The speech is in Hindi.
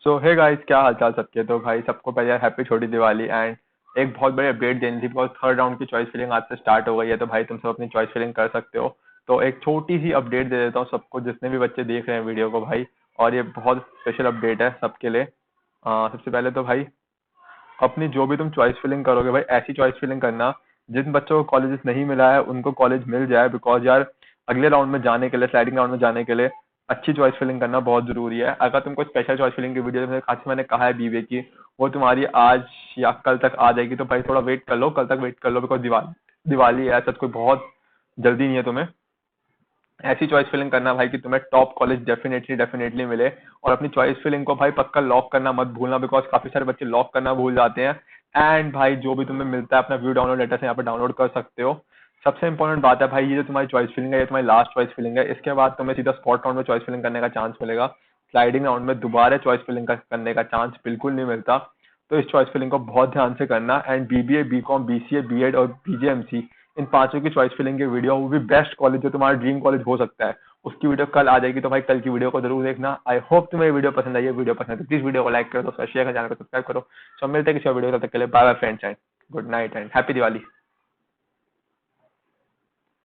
सो हे गाइस, क्या हालचाल सबके। तो भाई सबको पहले हैप्पी छोटी दिवाली। एंड एक बहुत बड़ी अपडेट देनी थी बिकॉज थर्ड राउंड की चॉइस फिलिंग आज से स्टार्ट हो गई है। तो भाई तुम सब अपनी चॉइस फिलिंग कर सकते हो। तो एक छोटी सी अपडेट दे देता हूँ सबको, जितने भी बच्चे देख रहे हैं वीडियो को भाई। और ये बहुत स्पेशल अपडेट है सबके लिए। सबसे पहले तो भाई अपनी जो भी तुम चॉइस फिलिंग करोगे भाई, ऐसी चॉइस फिलिंग करना जिन बच्चों को कॉलेजेस नहीं मिला है उनको कॉलेज मिल जाए। बिकॉज यार अगले राउंड में जाने के लिए, स्लाइडिंग राउंड में जाने के लिए अच्छी चॉइस फिलिंग करना बहुत जरूरी है। अगर तुमको स्पेशल चॉइस फिलिंग की वीडियो आज मैंने कहा है बीवे की, वो तुम्हारी आज या कल तक आ जाएगी। तो भाई थोड़ा वेट कर लो, कल तक वेट कर लो। बिकॉज दिवाली है, ऐसा कोई बहुत जल्दी नहीं है तुम्हें। ऐसी चॉइस फिलिंग करना भाई कि तुम्हें टॉप कॉलेज डेफिनेटली डेफिनेटली मिले। और अपनी चॉइस फिलिंग को भाई पक्का लॉक करना मत भूलना, बिकॉज काफी सारे बच्चे लॉक करना भूल जाते हैं। एंड भाई जो भी तुम्हें मिलता है अपना व्यू डाउनलोड लेटर से यहाँ पे डाउनलोड कर सकते हो। सबसे इंपॉर्टेंट बात है भाई, ये जो तुम्हारी चॉइस फिलिंग है ये तुम्हारी लास्ट चॉइस फिलिंग है। इसके बाद तुम्हें सीधा स्पॉट राउंड में चॉइस फिलिंग करने का चांस मिलेगा। स्लाइडिंग राउंड में दोबारा चॉइस फिलिंग करने का चांस बिल्कुल नहीं मिलता। तो इस चॉइस फिलिंग को बहुत ध्यान से करना। And BBA, BCom, BCA, BEd और बीजेएमसी, इन पांचों की चॉइस फिलिंग की वीडियो, वो भी बेस्ट कॉलेज जो तुम्हारा ड्रीम कॉलेज हो सकता है, उसकी वीडियो कल आ जाएगी। तो भाई कल की वीडियो को जरूर देखना। आई होप तुम्हें वीडियो पसंद आई है। वीडियो पसंद है तो प्लीज वीडियो को लाइक करो, दोस्तों शेयर करो, चैनल को सब्सक्राइब करो। सो मिलते हैं किसी और वीडियो, तब तक के लिए bye bye friends and good night and happy Diwali.